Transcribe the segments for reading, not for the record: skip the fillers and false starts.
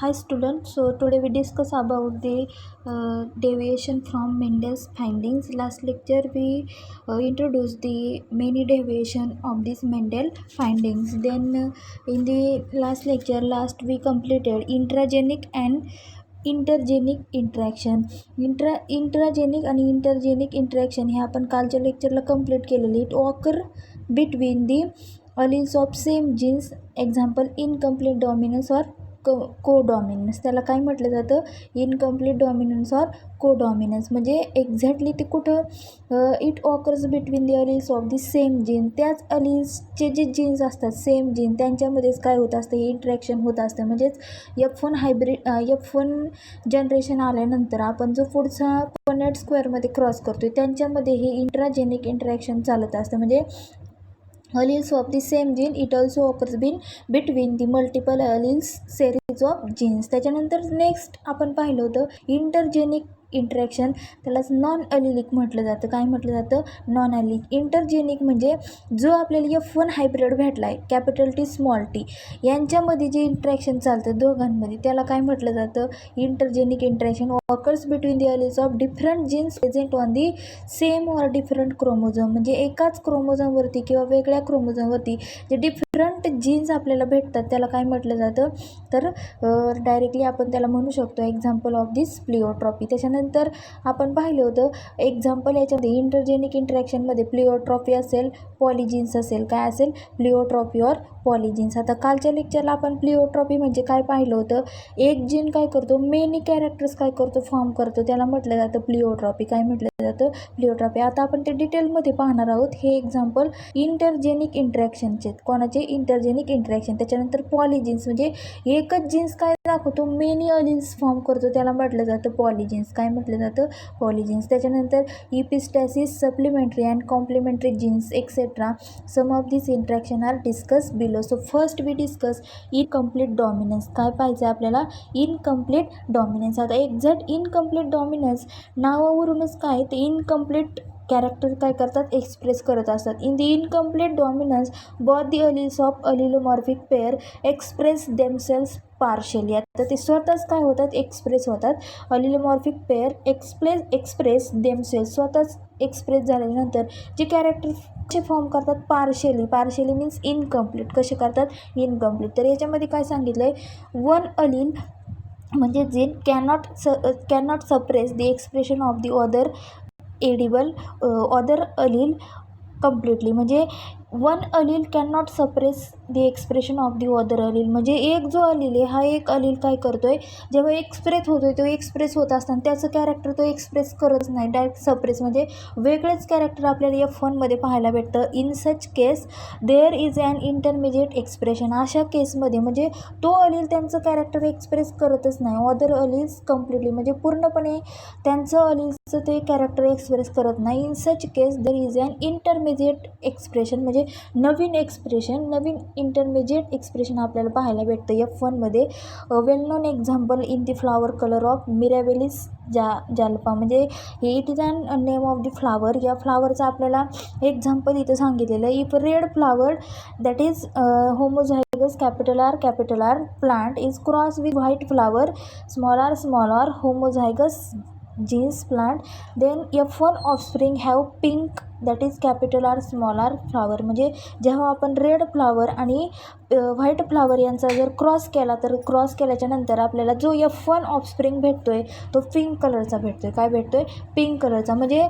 Hi students, so today we discuss about the deviation from Mendel's findings. Last lecture we introduced the many deviation of these Mendel findings. Then in the last we completed intragenic and intergenic interaction. Intragenic आणि intergenic interaction हे आपण कालच्या लेक्चरला complete केलेली. It occur between the alleles of same genes, example incomplete dominance or codominance. त्याला काय म्हटलं जातं? Incomplete dominance or codominance. म्हणजे एक्झॅक्टली ते कुठं it occurs between the alleles of the same gene. त्याच अलिल्सचे जे जीन्स असतात सेम जीन त्यांच्यामध्येच काय होत असतं? हे इंट्रॅक्शन होत असतं. म्हणजेच F1 जनरेशन आल्यानंतर आपण जो पुढचा पनेट स्क्वेअरमध्ये क्रॉस करतोय त्यांच्यामध्ये हे इंट्राजेनिक इंट्रॅक्शन चालत असतं. म्हणजे alleles of the same gene, it also occurs between the multiple alleles series of genes. त्याच्यानंतर नेक्स्ट आपण पाहिलं होतं इंटरजेनिक इंट्रॅक्शन. त्यालाच नॉन अलिलिक म्हटलं जातं. काय म्हटलं जातं? नॉन अलिलिक. इंटरजेनिक म्हणजे जो आपल्याला F1 हायब्रिड भेटला आहे कॅपिटल टी स्मॉल टी यांच्यामध्ये जे इंट्रॅक्शन चालतं दोघांमध्ये त्याला काय म्हटलं जातं? Intergenic interaction occurs between the alleles of different genes present on the same or different chromosome. म्हणजे एकाच क्रोमोझोमवरती किंवा वेगळ्या क्रोमोझोमवरती जे डिफरंट जीन्स आपल्याला भेटतात त्याला काय म्हटलं जातं? तर डायरेक्टली आपण त्याला म्हणू शकतो एक्झाम्पल ऑफ दिस प्लिओट्रॉपी. त्याच्यानंतर आपण पाहिलं होतं एक्झाम्पल याच्यामध्ये इंटरजेनिक इंट्रॅक्शनमध्ये प्लिओट्रॉपी असेल, पॉलिजीन्स असेल. काय असेल? प्लिओट्रॉपी ऑर पॉलिजीन्स. आता कालच्या लेक्चरला आपण प्लिओट्रॉपी म्हणजे काय पाहिलं होतं? एक जीन काय करतो? मेनी कॅरेक्टर्स काय करतो? फॉर्म करतो. त्याला म्हटलं जातं प्लिओट्रॉपी. काय म्हटलं जातं? प्लिओट्रॉपी. आता आपण ते डिटेलमध्ये पाहणार आहोत. हे एक्झाम्पल इंटरजेनिक इंट्रॅक्शनचे. कोणाचे? Intergenic interaction. त्याच्यानंतर पॉलिजीन्स म्हणजे एकच जीन्स काय दाखवतो? मेनी अलिल्स फॉर्म करतो. त्याला म्हटलं जातं पॉलिजीन्स. काय म्हटलं जातं? पॉलिजीन्स. त्याच्यानंतर epistasis, supplementary and complementary genes etcetera. Some of this interaction are discuss below. So first we discuss incomplete dominance. काय पाहिजे आपल्याला? Incomplete dominance. आता एक्झॅक्ट इनकम्प्लीट डॉमिनन्स नावावरूनच काय ते इनकम्प्लीट कॅरेक्टर काय करतात? एक्सप्रेस करत असतात. In the incomplete dominance both the alleles of allelomorphic pair express themselves partially. आता ते स्वतःच काय होतात? एक्सप्रेस होतात. अलिलोमॉर्फिक पेअर एक्सप्रेस देमसेल्स स्वतःच एक्सप्रेस झाल्यानंतर जे कॅरेक्टर फॉर्म करतात पार्शली मीन्स इनकम्प्लीट. कसे करतात? इनकम्प्लीट. तर याच्यामध्ये काय सांगितलं आहे? वन अलिल म्हणजे gene cannot suppress the expression of the other allele completely. म्हणजे one allele can not suppress the expression of the other allele. म्हणजे एक जो अलिल आहे हा एक अलिल काय करतोय? जेव्हा एक्सप्रेस होतोय तो एक्सप्रेस होत असताना त्याचं कॅरेक्टर तो एक्सप्रेस करत नाही, डायरेक्ट सप्रेस. म्हणजे वेगळेच कॅरेक्टर आपल्याला F1मध्ये पाहायला भेटतं. In such case there is an intermediate expression. अशा केसमध्ये म्हणजे तो अलिल त्यांचं कॅरेक्टर एक्सप्रेस करतच नाही. अदर अलिल्स कम्प्लिटली म्हणजे पूर्णपणे त्यांचं अलिल्सचं ते कॅरेक्टर एक्सप्रेस करत नाही. In such case there is an intermediate expression म्हणजे नवीन इंटरमिजिएट एक्सप्रेशन आपल्याला पाहायला भेटतं F1मध्ये. Well known example in the flower colour of Mirabilis jalapa. म्हणजे हे it is an name of the flower. या फ्लावरचं आपल्याला एक्झाम्पल इथं सांगितलेलं आहे. If red flower that is homozygous capital R plant is cross with white flower small R homozygous genes plant then F1 offspring have pink that is capital R small R flower. म्हणजे जेव्हा आपण red flower आणि white flower यांचा जर cross केला तर cross केल्याच्या नंतर आपल्याला जो F1 ऑफस्प्रिंग भेटतोय तो पिंक कलरचा भेटतोय. काय भेटतोय? पिंक कलरचा. म्हणजे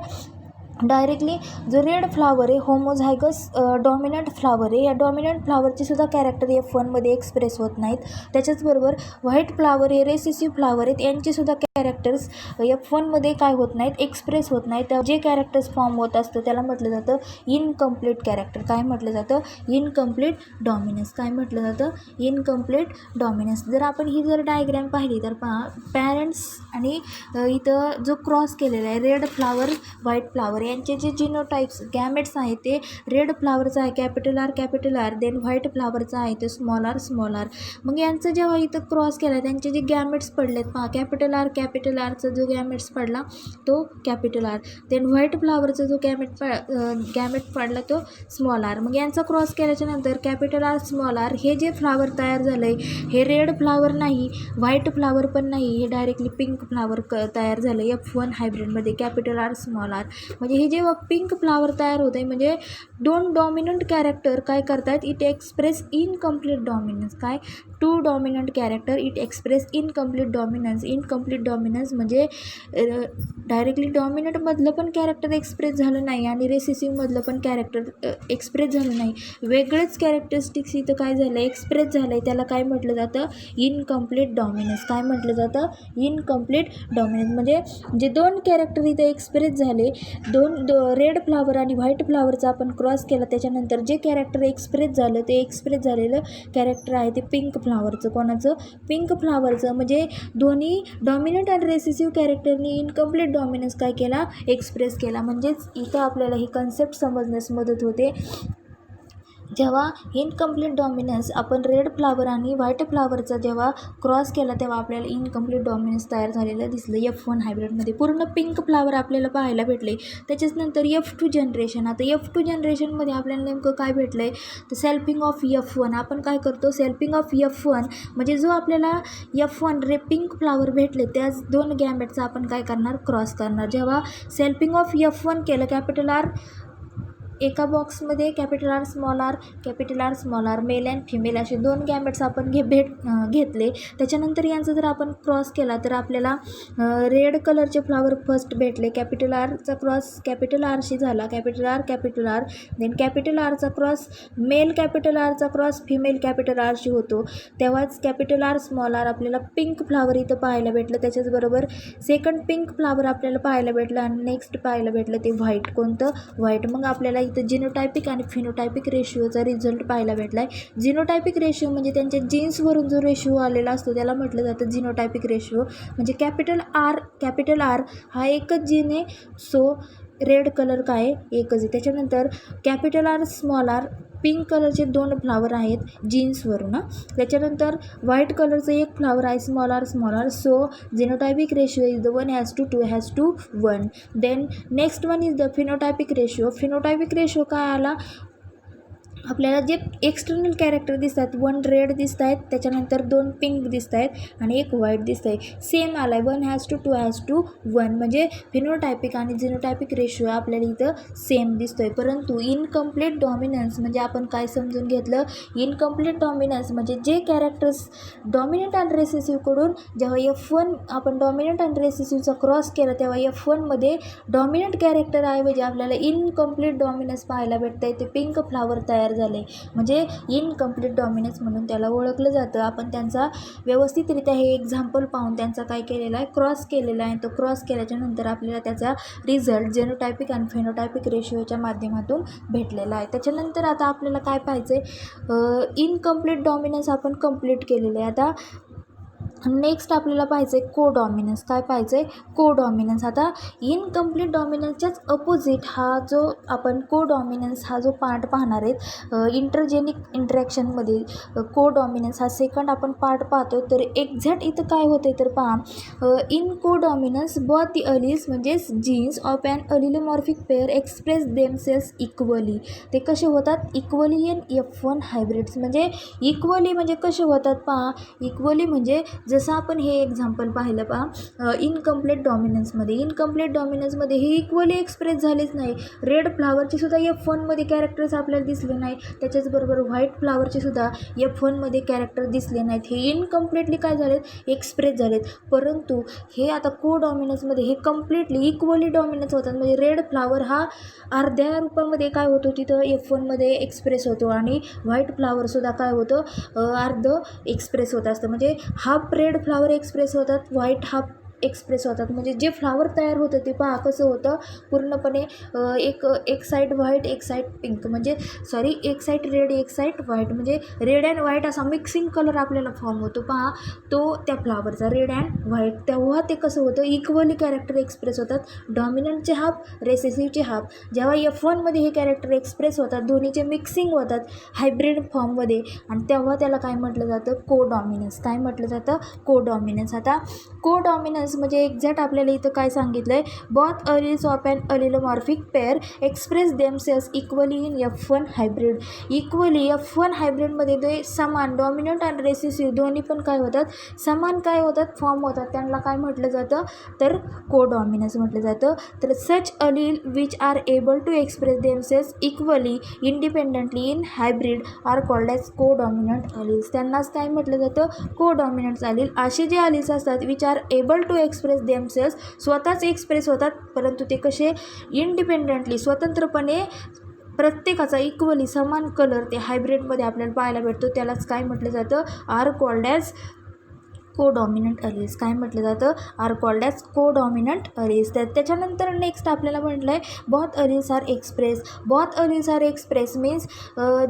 डायरेक्टली जो रेड फ्लावर आहे होमोझायगस डॉमिनंट फ्लावर आहे. या डॉमिनंट फ्लावरचे सुद्धा कॅरेक्टर F1मध्ये एक्सप्रेस होत नाहीत. त्याच्याचबरोबर व्हाईट फ्लावर हे रेसिसिव्ह फ्लावर आहेत यांचेसुद्धा कॅरेक्टर्स F1मध्ये काय होत नाहीत? एक्सप्रेस होत नाहीत. त्या जे कॅरेक्टर्स फॉर्म होत असतं त्याला म्हटलं जातं इनकम्प्लीट कॅरेक्टर. काय म्हटलं जातं? Incomplete dominance. काय म्हटलं जातं? Incomplete dominance. जर आपण ही जर डायग्रॅम पाहिली तर पहा पॅरेंट्स आणि इथं जो क्रॉस केलेला आहे रेड फ्लावर व्हाईट फ्लावर यांचे जे जिनोटाइप्स गॅमेट्स आहेत ते रेड फ्लावरचा आहे कॅपिटल आर देन व्हाईट फ्लावरचा आहे ते स्मॉल आर. मग यांचं जेव्हा इथं क्रॉस केला त्यांचे जे गॅमेट्स पडलेत पहा कॅपिटल आर कॅपिटल आरचा जो गॅमेट्स पडला तो कॅपिटल आर. देन व्हाईट फ्लावरचा जो गॅमेट पडला तो स्मॉल आर. मग यांचा क्रॉस केल्याच्यानंतर कॅपिटल आर स्मॉल आर हे जे फ्लावर तयार झालं आहे हे रेड फ्लावर नाही, व्हाईट फ्लावर पण नाही, हे डायरेक्टली पिंक फ्लावर तयार झालं आहे F1 हायब्रिडमध्ये कॅपिटल आर स्मॉल आर. म्हणजे हे जेव्हा पिंक फ्लावर तयार होतं आहे म्हणजे दोन डॉमिनंट कॅरेक्टर काय करतात, इट एक्सप्रेस इनकम्प्लीट डॉमिनन्स. काय, to dominant character it express incomplete dominance. Incomplete dominance म्हणजे डायरेक्टली डॉमिनंटमधलं पण कॅरेक्टर एक्सप्रेस झालं नाही आणि रेसेसिव्हमधलं पण कॅरेक्टर एक्सप्रेस झालं नाही, वेगळेच कॅरेक्टरिस्टिक्स इथं काय झालं एक्सप्रेस झालं आहे. त्याला काय म्हटलं जातं, इनकम्प्लीट डॉमिनन्स. काय म्हटलं जातं, इनकम्प्लीट डॉमिनन्स. म्हणजे जे दोन कॅरेक्टर इथं एक्सप्रेस झाले, रेड फ्लावर आणि व्हाईट फ्लावरचा आपण क्रॉस केला त्याच्यानंतर जे कॅरेक्टर एक्सप्रेस झालं ते एक्सप्रेस झालेलं कॅरेक्टर आहे ते पिंक फ्लावरचं. कोणाचं, पिंक फ्लावरचं. म्हणजे दोन्ही डॉमिनंट आणि रेसेसिव्ह कॅरेक्टरनी इनकम्प्लीट डॉमिनन्स काय केला, एक्सप्रेस केला. म्हणजेच इथं आपल्याला ही कन्सेप्ट समजण्यास मदत होते. जेव्हा इनकम्प्लीट डॉमिनन्स आपण रेड फ्लावर आणि व्हाईट फ्लावरचा जेव्हा क्रॉस केला तेव्हा आपल्याला इनकम्प्लीट डॉमिनन्स तयार झालेलं दिसलं F1 हायब्रिडमध्ये. पूर्ण पिंक फ्लावर आपल्याला पाहायला भेटले. त्याच्याच नंतर F2 जनरेशन. आता F2 जनरेशनमध्ये आपल्याला नेमकं काय भेटलं आहे, तर सेल्फिंग ऑफ F1. आपण काय करतो, सेल्फिंग ऑफ F1 म्हणजे जो आपल्याला F1 पिंक फ्लावर भेटले त्याच दोन गॅमेटचा आपण काय करणार, क्रॉस करणार. जेव्हा सेल्फिंग ऑफ F1 केलं कॅपिटल आर एका बॉक्समध्ये capital R small R male and female असे दोन गॅमेट्स आपण घेतले. त्याच्यानंतर यांचा जर आपण क्रॉस केला तर आपल्याला रेड कलरचे फ्लावर फर्स्ट भेटले. कॅपिटल आरचा क्रॉस कॅपिटल आरशी झाला, कॅपिटल आर. देन कॅपिटल आरचा क्रॉस मेल कॅपिटल आरचा क्रॉस फिमेल कॅपिटल आरशी होतो. तेव्हाच कॅपिटल आर स्मॉल आर आपल्याला पिंक फ्लावर इथं पाहायला भेटलं. त्याच्याचबरोबर सेकंड पिंक फ्लावर आपल्याला पाहायला भेटलं आणि नेक्स्ट पाहायला भेटलं ते व्हाईट. कोणतं, व्हाईट. मग आपल्याला इथं जिनोटायपिक आणि फिनोटायपिक रेशिओचा रिझल्ट पाहायला भेटला आहे. जिनोटायपिक रेशिओ म्हणजे त्यांच्या जीन्सवरून जो रेशिओ आलेला असतो त्याला म्हटलं जातं जिनोटायपिक रेशिओ. म्हणजे कॅपिटल आर हा एकच जीन आहे, सो रेड कलर काय आहे, एकच आहे. त्याच्यानंतर capital R small R pink कलरचे दोन फ्लावर आहेत जीन्सवरून. त्याच्यानंतर व्हाईट कलरचं एक फ्लावर आहे small R, so genotypic ratio is the 1:2 then next one is the phenotypic ratio काय आला, आपल्याला जे एक्सटर्नल कॅरेक्टर दिसतात, वन रेड दिसत आहेत, त्याच्यानंतर दोन पिंक दिसत आहेत आणि एक व्हाईट दिसत आहे, सेम आला आहे 1:2 म्हणजे फिनोटायपिक आणि जिनोटायपिक रेशिओ आपल्याला इथं सेम दिसतो आहे. परंतु इनकम्प्लीट डॉमिनन्स म्हणजे आपण काय समजून घेतलं, इनकम्प्लीट डॉमिनन्स म्हणजे जे कॅरेक्टर्स डॉमिनंट आणि रेसेसिव्हकडून जेव्हा F1 आपण डॉमिनंट आणि रेसेसिव्हचा क्रॉस केला तेव्हा F1मध्ये डॉमिनंट कॅरेक्टरऐवजी आपल्याला इनकम्प्लीट डॉमिनन्स पाहायला भेटतं आहे. ते पिंक फ्लावर तयार झाले म्हणजे इनकम्प्लीट डॉमिनन्स म्हणून त्याला ओळखलं जातं. आपण त्यांचा व्यवस्थितरित्या हे एक्झाम्पल पाहून त्यांचा काय केलेला आहे, क्रॉस केलेला आहे. तो क्रॉस केल्याच्या नंतर आपल्याला त्याचा रिझल्ट जेनोटायपिक आणि फेनोटायपिक रेशिओच्या माध्यमातून भेटलेला आहे. त्याच्यानंतर आता आपल्याला काय पाहिजे, इनकम्प्लीट डॉमिनन्स आपण कंप्लीट केलेलं आहे. आता नेक्स्ट आपल्याला पाहिजे कोडॉमिनन्स. काय पाहिजे, कोडॉमिनन्स. आता इनकम्प्लीट डॉमिनन्सच्याच अपोजिट हा जो आपण कोडॉमिनन्स हा जो पार्ट पाहणार आहेत इंटरजेनिक इंटरॅक्शनमध्ये, कोडॉमिनन्स हा सेकंड आपण पार्ट पाहतो. तर एक्झॅक्ट इथं काय होते तर पहा, in codominance both the alleles म्हणजेच genes of an allelomorphic pair express themselves equally. ते कसे होतात, इक्वली इन F1 हायब्रिड्स. म्हणजे इक्वली म्हणजे कसे होतात पहा, इक्वली म्हणजे जसं आपण हे एक्झाम्पल पाहिलं पहा इनकम्प्लीट डॉमिनन्समध्ये हे इक्वली एक्सप्रेस झालेच नाही. रेड फ्लावरचे सुद्धा F1मध्ये कॅरेक्टर्स आपल्याला दिसले नाही, त्याच्याचबरोबर व्हाईट फ्लावरचे सुद्धा F1मध्ये कॅरेक्टर दिसले नाहीत. हे इनकम्प्लीटली काय झालेत, एक्सप्रेस झालेत. परंतु हे आता कोडॉमिनन्समध्ये हे कम्प्लिटली इक्वली डॉमिनन्स होतात. म्हणजे रेड फ्लावर हा अर्ध्या रूपामध्ये काय होतो तिथं F1मध्ये एक्सप्रेस होतो आणि व्हाईट फ्लावरसुद्धा काय होतं, अर्ध एक्सप्रेस होत असतं. म्हणजे हाफ रेड फ्लावर एक्सप्रेस होतात, व्हाईट हाफ एक्सप्रेस होतात. म्हणजे जे फ्लावर तयार होतं ते पहा कसं होतं, पूर्णपणे एक साईड व्हाईट एक साईड पिंक, म्हणजे सॉरी एक साईड रेड एक साईड व्हाईट, म्हणजे रेड अँड व्हाईट असा मिक्सिंग कलर आपल्याला फॉर्म होतो पहा तो त्या फ्लावरचा, रेड अँड व्हाईट. तेव्हा ते कसं होतं, इक्वली कॅरेक्टर एक्सप्रेस होतात, डॉमिनंटचे हाफ रेसेसिव्हचे हाफ. जेव्हा F1मध्ये हे कॅरेक्टर एक्सप्रेस होतात, दोन्हीचे मिक्सिंग होतात हायब्रिड फॉर्ममध्ये, आणि तेव्हा त्याला काय म्हटलं जातं, कोडॉमिनन्स. काय म्हटलं जातं, कोडॉमिनन्स. आता कोडॉमिनन्स कोडॉमिनन्स म्हणजे एक्झॅक्ट आपल्याला इथं काय सांगितलं आहे, both alleles of an allelomorphic pair express themselves equally in F1 hybrid. Equally F1 हायब्रिडमध्ये ते समान डॉमिनंट आणि रेसेसिव्ह दोन्ही पण काय होतात, समान काय होतात, फॉर्म होतात. त्यांना काय म्हटलं जातं, तर कोडॉमिनन्स म्हटलं जातं. तर such allele which are able to express themselves equally independently in hybrid are called as codominant alleles. त्यांनाच काय म्हटलं जातं, कोडॉमिनंट अलील. असे जे अलील्स असतात which are able to express themselves, स्वतःच एक्सप्रेस होतात, परंतु ते कसे, इंडिपेंडंटली स्वतंत्रपणे प्रत्येकाचा इक्वली समान कलर ते हायब्रिडमध्ये आपल्याला पाहायला भेटतो, त्यालाच काय म्हटलं जातं, are called as codominant alleles. काय म्हटलं जातं, are called as codominant alleles. त्याच्यानंतर नेक्स्ट आपल्याला म्हटलं आहे both alleles are express. Both alleles are express means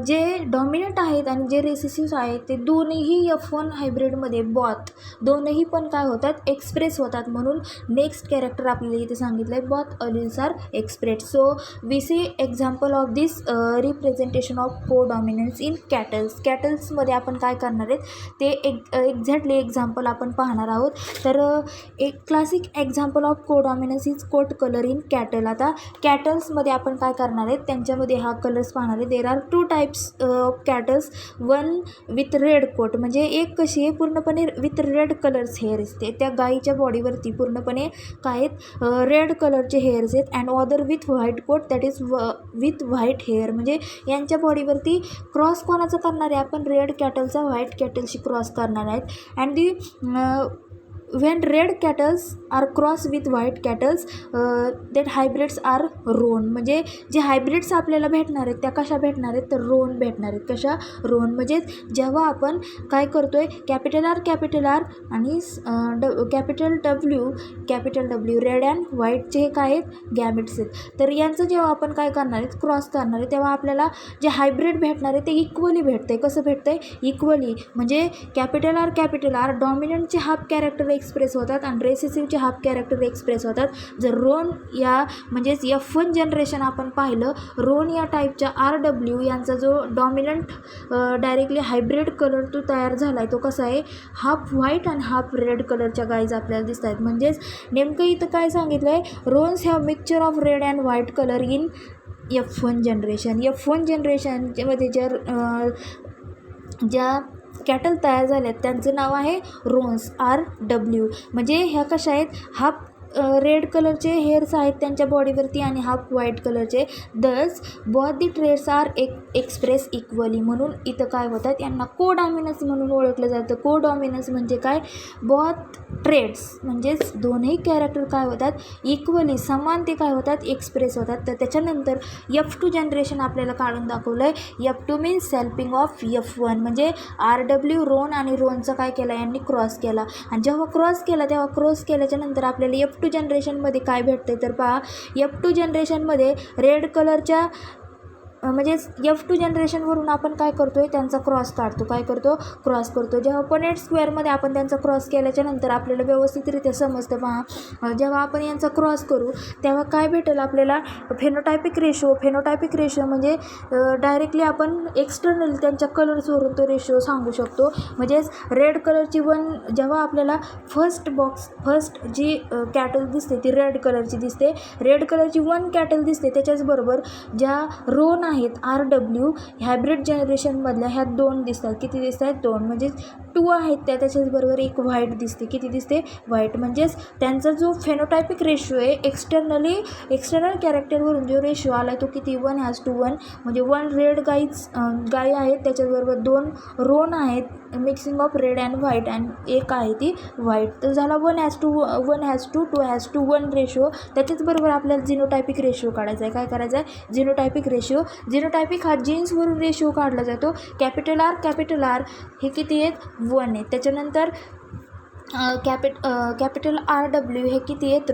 जे डॉमिनंट आहेत आणि जे रेसेसिव्ह आहेत ते दोन्हीही F1 हायब्रिडमध्ये बॉथ दोनही पण काय होतात, एक्सप्रेस होतात. म्हणून नेक्स्ट कॅरेक्टर आपल्याला इथे सांगितलं आहे both alleles are express. So we see example of this representation of codominance in cattles. कॅटल्समध्ये आपण काय करणार आहेत ते एक्झॅक्टली एक्झाम्पल आपण पाहणार आहोत. तर एक classic example of codominance is coat colour in cattle. आता कॅटल्समध्ये आपण काय करणार आहेत, त्यांच्यामध्ये हा कलर्स पाहणार आहे. There are 2 types of cattles, one with red coat, म्हणजे एक कशी आहे, पूर्णपणे विथ रेड कलर्स हेअर असते, त्या गाईच्या बॉडीवरती पूर्णपणे काय आहेत, रेड कलरचे हेअर्स आहेत. And other with white coat, that is with white hair, म्हणजे यांच्या बॉडीवरती क्रॉस कोणाचं करणार आहे आपण, रेड कॅटलचा व्हाईट कॅटलशी क्रॉस करणार आहेत. And the when red cattles are crossed with white cattles that hybrids are roan. म्हणजे जे हायब्रिड्स आपल्याला भेटणार आहेत त्या कशा भेटणार आहेत, तर रोन भेटणार आहेत. कशा, रोन. म्हणजे जेव्हा आपण काय करतोय, कॅपिटल आर आणि कॅपिटल डब्ल्यू रेड अँड व्हाईटचे हे काय आहेत, गॅमेट्स आहेत. तर यांचं जेव्हा आपण काय करणार आहेत, क्रॉस करणार आहे, तेव्हा आपल्याला जे हायब्रिड भेटणार आहे ते इक्वली भेटतं आहे. कसं भेटतं आहे, इक्वली. म्हणजे कॅपिटल आर डॉमिनंटचे हाफ कॅरेक्टर एक्सप्रेस होतात आणि रेसेसिव्हचे हाफ कॅरेक्टर एक्सप्रेस होतात. जर रोन या म्हणजेच F1 जनरेशन आपण पाहिलं, रोन या टाईपच्या RW यांचा जो डॉमिनंट डायरेक्टली हायब्रिड कलर तो तयार झाला आहे, तो कसा आहे, हाफ व्हाईट आणि हाफ रेड कलरच्या गाईज आपल्याला दिसत आहेत. म्हणजेच नेमकं इथं काय सांगितलं आहे, roans have mixture of red and white colour in F1 generation. F1 जनरेशनमध्ये ज्या कॅटल तयार झाल्यात त्यांचं नाव आहे रोन्स, RW. म्हणजे ह्या कशा आहेत, हाफ रेड कलरचे हेअर्स आहेत त्यांच्या बॉडीवरती आणि हाफ व्हाईट कलरचे. दस both the traits are express equally. म्हणून इथं काय होतात, यांना कोडॉमिनन्स म्हणून ओळखलं जातं. कोडॉमिनन्स म्हणजे काय, बॉथ ट्रेड्स म्हणजेच दोन्ही कॅरेक्टर काय होतात, इक्वली समान ते काय होतात, एक्सप्रेस होतात. तर त्याच्यानंतर F2 जनरेशन आपल्याला काढून दाखवलं आहे. F2 means सेल्पिंग of F1. म्हणजे RW रोन आणि रोनचं काय केलं, यांनी क्रॉस केला. आणि जेव्हा क्रॉस केला तेव्हा क्रॉस केल्याच्या नंतर आपल्याला F2 जनरेशनमध्ये काय भेटते, तर पहा F2 जनरेशनमध्ये रेड कलरच्या म्हणजेच F2 जनरेशनवरून आपण काय करतो आहे, त्यांचा क्रॉस काढतो. काय करतो, क्रॉस करतो. जेव्हा पनेट स्क्वेअरमध्ये आपण त्यांचा क्रॉस केल्याच्या नंतर आपल्याला व्यवस्थितरित्या समजतं. पहा जेव्हा आपण यांचा क्रॉस करू तेव्हा काय भेटेल आपल्याला, फेनोटायपिक रेशो म्हणजे डायरेक्टली आपण एक्सटर्नल त्यांच्या कलर्सवरून तो रेशो सांगू शकतो. म्हणजेच रेड कलरची जेव्हा आपल्याला फर्स्ट जी कॅटल दिसते ती रेड कलरची दिसते. रेड कलरची 1 कॅटल दिसते, त्याच्याचबरोबर ज्या रोन आहेत RW हायब्रिड जनरेशनमधल्या ह्या 2 दिसतात. किती दिसतात, 2. म्हणजेच 2 आहेत त्याच्याचबरोबर एक व्हाईट दिसते. किती दिसते, व्हाईट. म्हणजेच त्यांचा जो फेनोटायपिक रेशो आहे एक्सटर्नल कॅरेक्टरवरून जो रेशो आला आहे तो किती, 1:1. म्हणजे 1 रेड गाय आहेत, त्याच्याबरोबर 2 रोन आहेत mixing of red and white, आणि एक आहे ती व्हाईट. तर झाला 1:2, 2:1 रेशो. त्याच्याचबरोबर आपल्याला जिनोटायपिक रेशो काढायचा आहे. काय करायचं आहे, जिनोटायपिक रेशो. जिनोटायपिक हा जीन्सवरून रेशो काढला जातो. कॅपिटल आर हे किती आहेत, 1 आहेत. त्याच्यानंतर कॅपिटल RW हे किती आहेत,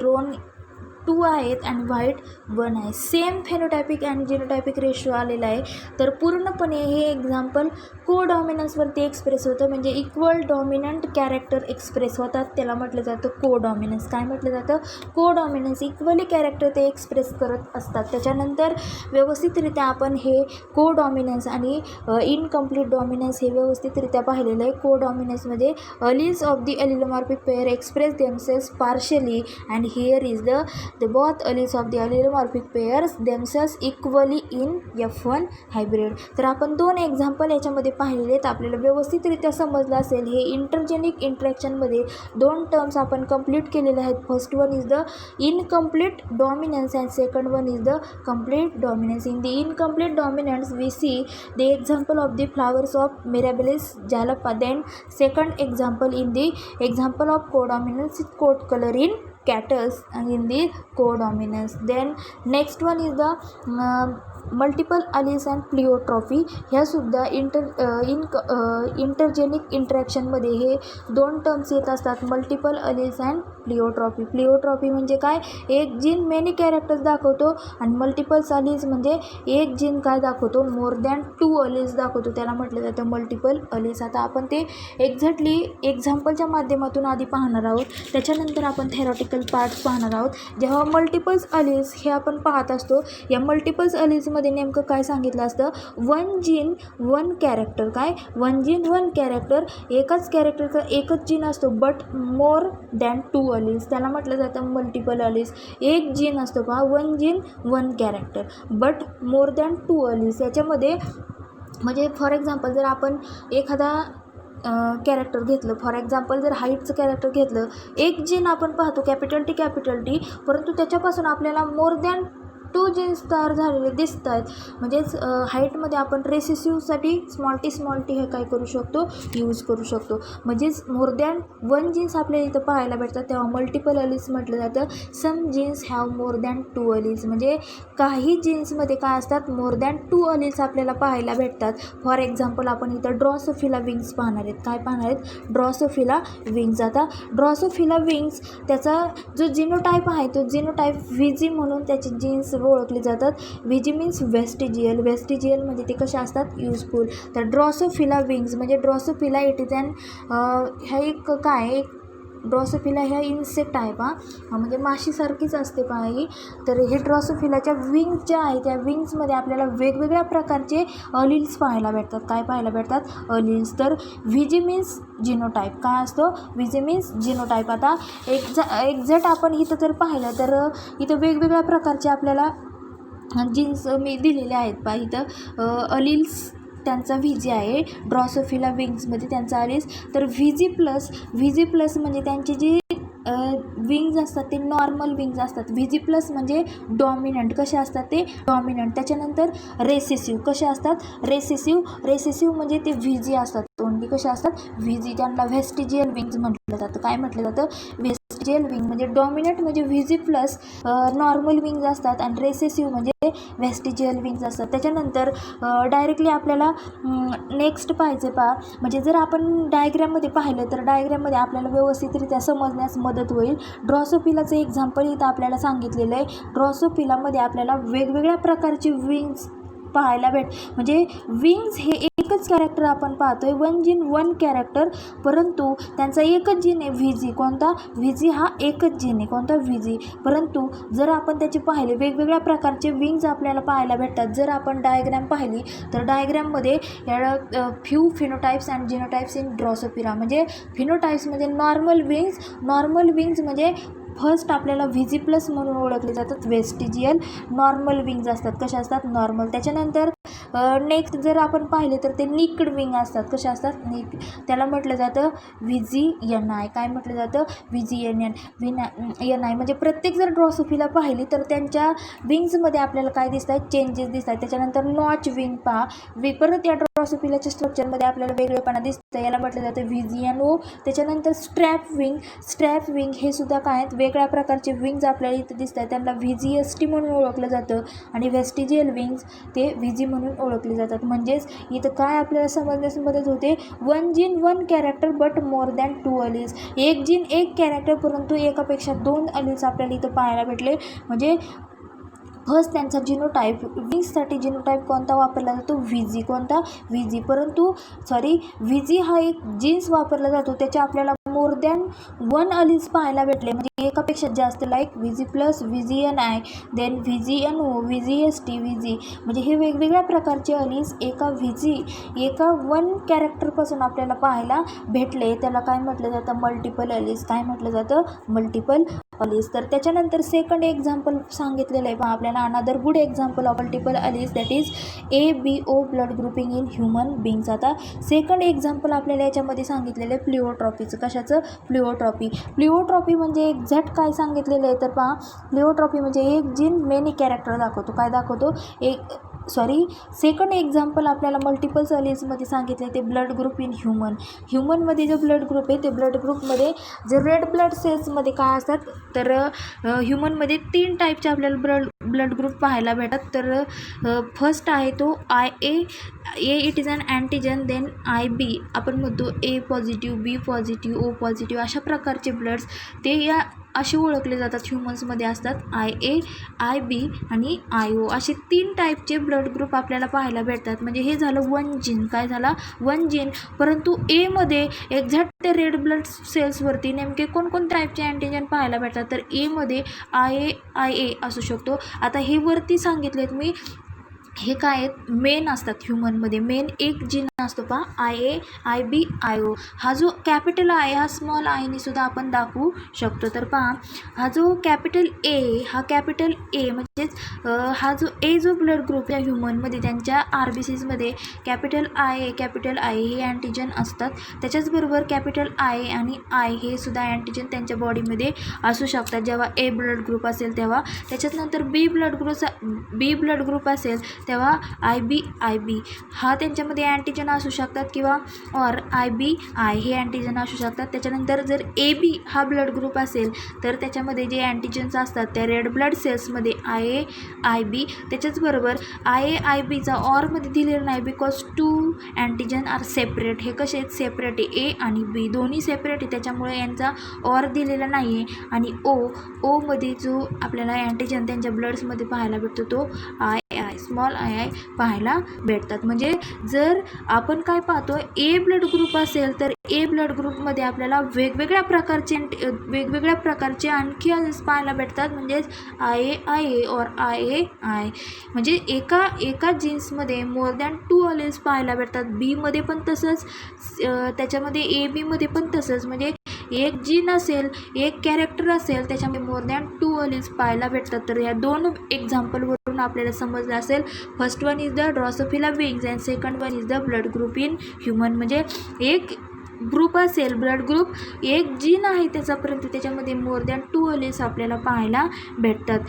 2 आहेत आणि व्हाईट 1 आहे. सेम फेनोटायपिक आणि जिनोटायपिक रेशो आलेला आहे. तर पूर्णपणे हे एक्झाम्पल कोडॉमिनन्सवरती एक्सप्रेस होतं, म्हणजे इक्वल डॉमिनंट कॅरेक्टर एक्सप्रेस होतात, त्याला म्हटलं जातं कोडॉमिनन्स. काय म्हटलं जातं? कोडॉमिनन्स. इक्वली कॅरेक्टर ते एक्सप्रेस करत असतात. त्याच्यानंतर व्यवस्थितरित्या आपण हे कोडॉमिनन्स आणि इनकम्प्लीट डॉमिनन्स हे व्यवस्थितरित्या पाहिलेलं आहे. कोडॉमिनन्समध्ये alleles of the allelomorphic pair express themselves partially and here is the both alleles of the allelomorphic pairs themselves equally in F1 hybrid. तर आपण 2 एक्झाम्पल याच्यामध्ये पाहिलेले आहेत. आपल्याला व्यवस्थितरित्या समजलं असेल. हे इंटरजेनिक इंटरॅक्शनमध्ये 2 टर्म्स आपण कंप्लीट केलेले आहेत. First one is the incomplete dominance and second one is the complete dominance. In the incomplete dominance we see the example of the flowers of Mirabilis jalapa. Then second example, in the example of codominance, coat color in cattle and in the codominance. Then next one is the multiple alleles and pleiotropy. ह्यासुद्धा intergenic इंटरॅक्शनमध्ये हे 2 terms येत असतात, multiple alleles and pleiotropy. Pleiotropy म्हणजे काय? एक gene many characters दाखवतो आणि मल्टिपल्स alleles म्हणजे एक जीन काय दाखवतो? मोर दॅन 2 alleles दाखवतो, त्याला म्हटलं जातं मल्टिपल alleles. आता आपण ते एक्झॅक्टली एक्झाम्पलच्या माध्यमातून आधी पाहणार आहोत, त्याच्यानंतर आपण थेरॉटिकल पार्ट्स पाहणार आहोत. जेव्हा मल्टिपल्स alleles हे आपण पाहत असतो, या मल्टिपल्स alleles मध्ये नेमकं काय सांगितलं असतं? 1 जीन 1 कॅरेक्टर. काय? 1 जीन 1 कॅरेक्टर. एकाच कॅरेक्टरचा एकच जीन असतो बट मोर दॅन 2 alleles, त्याला म्हटलं जातं मल्टिपल alleles. एक जीन असतो पहा, 1 gene 1 character but more than 2 alleles. याच्यामध्ये म्हणजे फॉर एक्झाम्पल जर आपण एखादा कॅरेक्टर घेतलं, फॉर एक्झाम्पल जर हाईटचं कॅरेक्टर घेतलं, एक जीन आपण पाहतो कॅपिटल टी, परंतु त्याच्यापासून आपल्याला मोर दॅन 2 जीन्स तयार झालेले दिसत आहेत. म्हणजेच हाईटमध्ये आपण रेसेसिव्हसाठी स्मॉल टी हे काय करू शकतो? यूज करू शकतो. म्हणजेच मोर दॅन 1 जीन्स आपल्याला इथं पाहायला भेटतात, तेव्हा मल्टिपल alleles म्हटलं जातं. Some genes have more than 2 alleles. म्हणजे काही जीन्समध्ये काय असतात? मोर दॅन 2 alleles आपल्याला पाहायला भेटतात. फॉर एक्झाम्पल आपण इथं ड्रॉसोफिला विंग्स पाहणार आहेत. काय पाहणार आहेत? Drosophila wings. आता ड्रॉसोफिला विंग्स त्याचा जो जिनोटाईप आहे तो जिनोटाईप व्हीजी म्हणून त्याची जीन्स ओळखले जातात. VJ means vestigial. वेस्टिजियल म्हणजे ते कसे असतात? युजफुल. तर ड्रॉसोफिला विंग्स म्हणजे ड्रॉसोफिला इट इज अँड ह्या एक काय ड्रॉसोफिला ह्या इन्सेक्ट आहे पहा, म्हणजे माशीसारखीच असते पहा ही. तर हे ड्रॉसोफिलाच्या विंग्स ज्या आहेत त्या विंग्समध्ये आपल्याला वेगवेगळ्या प्रकारचे अलिल्स पाहायला भेटतात. काय पाहायला भेटतात? अलिल्स. तर व्हीजी मीन्स जिनोटाईप. काय असतो? VG means genotype. आता एक्झॅक्ट आपण इथं जर पाहिलं तर इथं वेगवेगळ्या प्रकारचे आपल्याला जीन्स मी दिलेले आहेत पहा इथं अलिल्स. त्यांचा व्हीजी आहे ड्रॉसोफिला विंग्समध्ये त्यांचा अलिल्स. तर व्हीजी प्लस म्हणजे त्यांची जी विंग्ज असतात ते नॉर्मल विंग्ज असतात. व्हीजी प्लस म्हणजे डॉमिनंट. कसे असतात ते? डॉमिनंट. त्याच्यानंतर रेसेसिव्ह. कसे असतात? रेसेसिव्ह म्हणजे ते व्हीजी असतात, तोंडी कसे असतात? व्हीजी. त्यांना व्हेस्टिजियल विंग्ज म्हटलं जातं. काय म्हटलं जातं? Vestigial wing. म्हणजे डॉमिनंट म्हणजे व्हीजी प्लस नॉर्मल विंग्ज असतात आणि रेसेसिव्ह म्हणजे वेस्टिजियल विंग्ज असतात. त्याच्यानंतर डायरेक्टली आपल्याला नेक्स्ट पाहायचे पहा, म्हणजे जर आपण डायग्रॅममध्ये पाहिलं तर डायग्रॅममध्ये आपल्याला व्यवस्थितरित्या समजण्यास मदत होईल. ड्रॉसोफिलाचं एक्झाम्पल इथं आपल्याला सांगितलेलं आहे. ड्रॉसोफिलामध्ये आपल्याला वेगवेगळ्या प्रकारचे विंग्स पाहायला म्हणजे विंग्स हे एकच कॅरेक्टर आपण पाहतोय, 1 जीन 1 कॅरेक्टर, परंतु त्यांचा एकच जीन आहे व्हीजी. कोणता? व्हीजी हा एकच जीन आहे. कोणता? व्हीजी. परंतु जर आपण त्याचे पाहिले वेगवेगळ्या प्रकारचे विंग्स आपल्याला पाहायला भेटतात. जर आपण डायग्रॅम पाहिली तर डायग्रॅममध्ये या फ्यू फिनोटाईप्स अँड जिनोटाईप्स इन ड्रॉसोफिला. म्हणजे फिनोटाईप्स म्हणजे नॉर्मल विंग्स म्हणजे फर्स्ट आपल्याला व्हीजी प्लस म्हणून ओळखले जातात. वेस्टिजियल नॉर्मल विंग्ज असतात. कशा असतात? नॉर्मल. त्याच्यानंतर नेक्स्ट जर आपण पाहिले तर ते निक्ड विंग असतात. कशा असतात? त्याला म्हटलं जातं व्हीजीएनआय. काय म्हटलं जातं? व्हीजीएनआय. म्हणजे प्रत्येक जर ड्रॉसोफिला पाहिली तर त्यांच्या विंग्समध्ये आपल्याला काय दिसत आहेत? चेंजेस दिसत आहेत. त्याच्यानंतर नॉच विंग पहा. परत या ड्रॉसोफिलाच्या स्ट्रक्चरमध्ये आपल्याला वेगळेपणा दिसतं, याला म्हटलं जातं व्हिजियनो. त्याच्यानंतर स्ट्रॅप विंग हे सुद्धा काय आहेत, वेगळ्या प्रकारचे विंग्ज आपल्याला इथं दिसत आहेत, त्यांना व्हिजिएसटी म्हणून ओळखलं जातं आणि व्हेस्टिजियल विंग्ज ते व्हिजी म्हणून ओळखले जातात. म्हणजेच इथं काय आपल्याला समजण्यास मदत होते, one gene one character but more than 2 alleles. एक जीन एक कॅरेक्टर परंतु एकापेक्षा 2 अलील्स आपल्याला इथं पाहायला भेटले. म्हणजे फर्स्ट त्यांचा जिनोटाईप, विंग्ससाठी जिनोटाईप कोणता वापरला जातो, व्हिजी. कोणता, व्हिजी. परंतु व्हिजी हा एक जीन्स वापरला जातो, त्याच्या आपल्याला मोर दॅन 1 अलील्स पाहायला भेटले, म्हणजे एकापेक्षा जास्त, लाईक व्हिजी प्लस व्हिजिएनआय, देन व्हिजिएनओ, व्हिजिएसटी, व्हिजी. म्हणजे हे वेगवेगळ्या प्रकारचे अलील्स एका 1 कॅरेक्टरपासून आपल्याला पाहायला भेटले. त्याला काय म्हटलं जातं, मल्टिपल अलील्स. काय म्हटलं जातं, मल्टिपल अलील्स. तर त्याच्यानंतर सेकंड एक्झाम्पल सांगितलेलं आहे पहा आपल्याला, another good example of multiple alleles, that is ABO blood grouping in human बिंग्स. आता सेकंड एक्झाम्पल आपल्याला याच्यामध्ये सांगितलेलं आहे प्लिओट्रॉपीचं. कशाचं, प्लिओट्रॉपी म्हणजे एक्झॅक्ट काय सांगितलेलं आहे तर पहा, प्लिओट्रॉपी म्हणजे एक जीन मेनी कॅरेक्टर दाखवतो. काय दाखवतो, सेकंड एक्झाम्पल आपल्याला मल्टिपल्स अलील्समध्ये सांगितले ते ब्लड ग्रुप इन ह्युमनमध्ये जो ब्लड ग्रुप आहे ते ब्लड ग्रुपमध्ये जे रेड ब्लड सेल्समध्ये काय असतात, तर ह्युमनमध्ये 3 टाईपचे आपल्याला ब्लड ग्रुप पाहायला भेटतात. तर फर्स्ट आहे तो IA. It is an antigen. Then IB आपण म्हणतो A positive, B positive, O positive, अशा प्रकारचे ब्लड्स ते या असे ओळखले जातात, ह्युमन्समध्ये असतात. IA, IB आणि IO असे 3 टाईपचे ब्लड ग्रुप आपल्याला पाहायला भेटतात. म्हणजे हे झालं 1 जीन. काय झाला, 1 जीन. परंतु Aमध्ये एक्झॅक्ट ते रेड ब्लड सेल्सवरती नेमके कोणकोणत्या टाईपचे अँटीजन पाहायला भेटतात, तर Aमध्ये IA असू शकतो. आता हे वरती सांगितलेत मी, हे काय आहेत, मेन असतात ह्युमनमध्ये. मेन एक जीन असतो पहा, IA, IB, IO. हा जो कॅपिटल I हा स्मॉल आयनी सुद्धा आपण दाखवू शकतो. तर पहा, हा जो कॅपिटल A, हा कॅपिटल A म्हणजेच हा जो A जो ब्लड ग्रुप आहे ह्युमनमध्ये, त्यांच्या RBCsमध्ये कॅपिटल I हे अँटीजन असतात. त्याच्याचबरोबर कॅपिटल I आणि I हे सुद्धा अँटीजन त्यांच्या बॉडीमध्ये असू शकतात जेव्हा A ब्लड ग्रुप असेल तेव्हा. त्याच्यानंतर B ब्लड ग्रुप असेल तेव्हा IB हा त्यांच्यामध्ये अँटीजन असू शकतात, किंवा और IBI हे अँटीजन असू शकतात. त्याच्यानंतर जर AB हा ब्लड ग्रुप असेल तर त्याच्यामध्ये जे अँटीजन्स असतात त्या रेड ब्लड सेल्समध्ये IA, IB. त्याच्याचबरोबर IA, IBचा ऑरमध्ये दिलेलं नाही, बिकॉज 2 अँटीजन आर सेपरेट. हे कसे आहेत, सेपरेट आहे, A आणि B दोन्ही सेपरेट आहे, त्याच्यामुळे यांचा ऑर दिलेला नाही आहे. आणि ओमध्ये जो आपल्याला अँटीजन त्यांच्या ब्लड्समध्ये पाहायला भेटतो तो स्मॉल II पाहायला भेटतात. म्हणजे जर आपण काय पाहतो, A ब्लड ग्रुप असेल तर A ब्लड ग्रुपमध्ये आपल्याला वेगवेगळ्या प्रकारचे आणखी पाहायला भेटतात. म्हणजेच IA और IAI. म्हणजे एका जीन्समध्ये मोर दॅन 2 अलील्स पाहायला भेटतात. बीमध्ये पण तसंच, त्याच्यामध्ये ABमध्ये पण तसंच. म्हणजे एक जीन असेल, एक कॅरेक्टर असेल, त्याच्यामध्ये मोर दॅन 2 अलील्स पाहायला भेटतात. तर या 2 एक्झाम्पलवरून आपल्याला समजलं असेल, first one is the Drosophila wings and second one is the blood group in human. म्हणजे एक ग्रुप असेल, ब्लड ग्रुप, एक जीन आहे त्याचा, परंतु त्याच्यामध्ये मोर दॅन 2 अलील्स आपल्याला पाहायला भेटतात.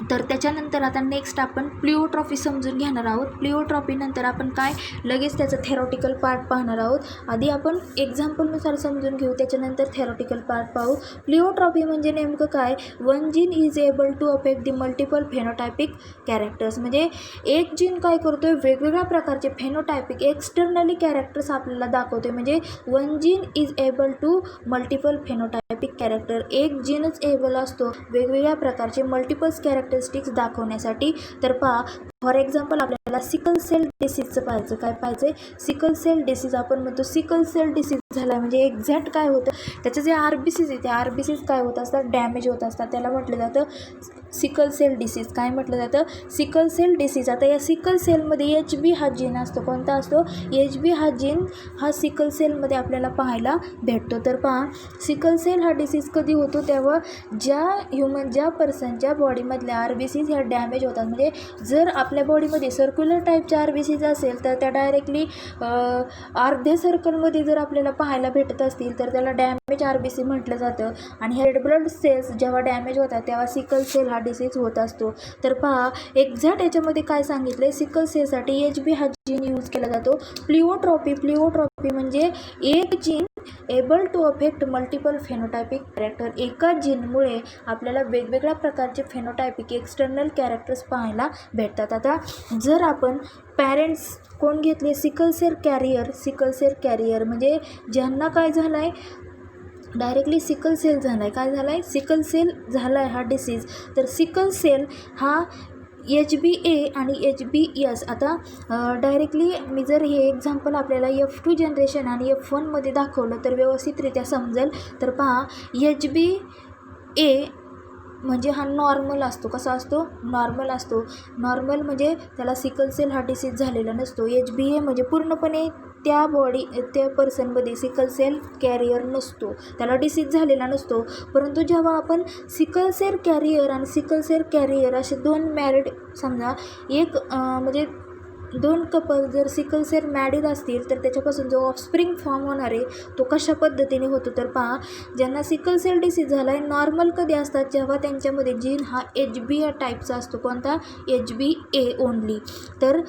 तर त्याच्यानंतर आता नेक्स्ट आपण प्लिओट्रॉफी समजून घेणार आहोत. प्लिओट्रॉफीनंतर आपण काय लगेच त्याचं थेरॉटिकल पार्ट पाहणार आहोत. आधी आपण एक्झाम्पलनुसार समजून घेऊ, त्याच्यानंतर थेरॉटिकल पार्ट पाहू. प्लिओट्रॉफी म्हणजे नेमकं काय, 1 gene is able to affect the multiple phenotypic characters. म्हणजे एक जीन काय करतो आहे, वेगवेगळ्या प्रकारचे फेनोटायपिक एक्सटर्नली कॅरेक्टर्स आपल्याला दाखवते. म्हणजे 1 gene is able to multiple phenotypic character. एक जीनच एबल असतो वेगवेगळ्या प्रकारचे मल्टिपल्स कॅरेक्टरिस्टिक्स दाखवण्यासाठी. तर पहा, फॉर एक्झाम्पल आपल्याला सिकल सेल डिसीजचं पाहायचं. काय पाहायचं आहे, सिकल सेल डिसीज. आपण म्हणतो सिकल सेल डिसीज झाला म्हणजे एक्झॅक्ट काय होतं, त्याचे जे RBCs आहे त्या RBCs काय होत असतात, डॅमेज होत असतात. त्याला म्हटलं जातं सिकल सेल डिसीज. काय म्हटलं जातं, सिकल सेल डिसीज. आता या सिकल सेलमध्ये HB हा जीन असतो. कोणता असतो, HB हा जीन हा सिकल सेलमध्ये आपल्याला पाहायला भेटतो. तर पहा, सिकल सेल हा डिसीज कधी होतो, तेव्हा ज्या पर्सनच्या बॉडीमधल्या RBCs ह्या डॅमेज होतात. म्हणजे जर आपल्या बॉडीमध्ये सर्क्युलर टाईपच्या RBCs असेल तर त्या डायरेक्टली अर्ध्या सर्कलमध्ये जर आपल्याला पाहायला भेटत असतील तर त्याला डॅमेज RBC म्हटलं जातं. आणि हे रेड ब्लड सेल्स जेव्हा डॅमेज होतात तेव्हा सिकल सेल हा डिसीज होत असतो. तर पहा एक्झॅक्ट याच्यामध्ये काय सांगितलं आहे, सिकल सेलसाठी HB हा जीन यूज केला जातो. प्लिओट्रॉपी म्हणजे एक gene able to affect multiple phenotypic character. एका जीनमुळे आपल्याला वेगवेगळ्या प्रकारचे फेनोटायपिक एक्सटर्नल कॅरेक्टर्स पाहायला भेटतात. आता जर आपण पॅरेंट्स कोण घेतले, सिकल सेल कॅरियर म्हणजे ज्यांना काय झालं आहे, डायरेक्टली सिकल सेल झाला आहे. काय झालं आहे, सिकल सेल झाला आहे हा डिसीज. तर सिकल सेल हा HbA आणि HbS. आता डायरेक्टली मी जर हे एक्झाम्पल आपल्याला F2 जनरेशन आणि F1मध्ये दाखवलं तर व्यवस्थितरित्या समजेल. तर पहा HbA म्हणजे हा नॉर्मल असतो. कसा असतो, नॉर्मल असतो. नॉर्मल म्हणजे त्याला सिकल सेल हा डिसीज झालेला नसतो. HbA म्हणजे पूर्णपणे त्या पर्सनमध्ये सिकल सेल कॅरियर नसतो, त्याला डिसीज झालेला नसतो. परंतु जेव्हा आपण सिकल सेल कॅरियर आणि सिकल सेल कॅरियर असे दोन मॅरिड समजा एक म्हणजे दोन कपल जर सिकल सेल मॅरिड असतील तर त्याच्यापासून जो ऑफस्प्रिंग फॉर्म होणार आहे तो कशा पद्धतीने होतो. तर पहा ज्यांना सिकल सेल डिसीज झाला आहे नॉर्मल कधी असतात, जेव्हा त्यांच्यामध्ये जीन हा HbA टाईपचा असतो. कोणता, HbA ओनली. तर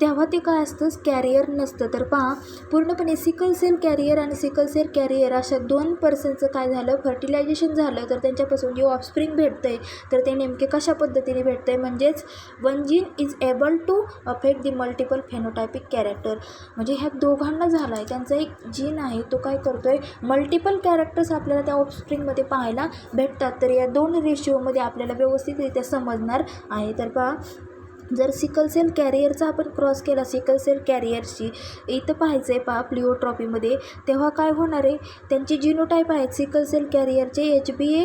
तेव्हा ते काय असतं, कॅरियर नसतं. तर पहा पूर्णपणे सिकल सेल कॅरियर आणि सिकल सेल कॅरियर अशा दोन पर्सनचं काय झालं, फर्टिलायझेशन झालं तर त्यांच्यापासून जे ऑफस्प्रिंग भेटतं आहे तर ते नेमके कशा पद्धतीने भेटतं आहे, म्हणजेच one gene is able to affect the multiple phenotypic character. म्हणजे ह्या दोघांना झाला आहे, त्यांचा एक जीन आहे तो काय करतो आहे, मल्टिपल कॅरेक्टर्स आपल्याला त्या ऑफस्प्रिंगमध्ये पाहायला भेटतात. तर या दोन रेशिओमध्ये आपल्याला व्यवस्थितरित्या समजणार आहे. तर पहा जर सिकल सेल कॅरियरचा आपण क्रॉस केला सिकल सेल कॅरियरशी, इथं पाहायचं आहे पहा प्लिओट्रॉपीमध्ये, तेव्हा काय होणार आहे, त्यांची जिनोटाईप आहेत सिकल सेल कॅरियरचे HbA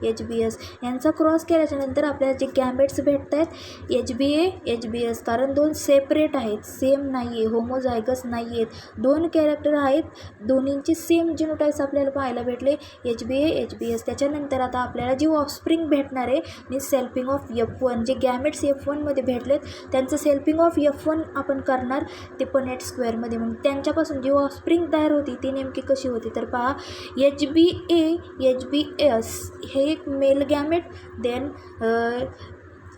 HbS यांचा क्रॉस केल्याच्यानंतर आपल्याला जे गॅमेट्स भेटत आहेत HbA HbS. कारण दोन सेपरेट आहेत, सेम नाही आहे, होमोझायगस नाही आहेत, दोन कॅरेक्टर आहेत, दोन्हींची सेम जिनोटाईप्स आपल्याला पाहायला भेटले HbA HbS. त्याच्यानंतर आता आपल्याला जी ऑफस्प्रिंग भेटणार आहे मीन्स सेल्फिंग ऑफ F1, जे गॅमेट्स F1मध्ये भेटलेत त्यांचं सेल्फिंग ऑफ F1 आपण करणार ते पनेट स्क्वेअरमध्ये. मग त्यांच्यापासून जी ऑफस्प्रिंग तयार होती ती नेमकी कशी होती. तर पहा HbA HbS हे एक मेल गॅमेट, देन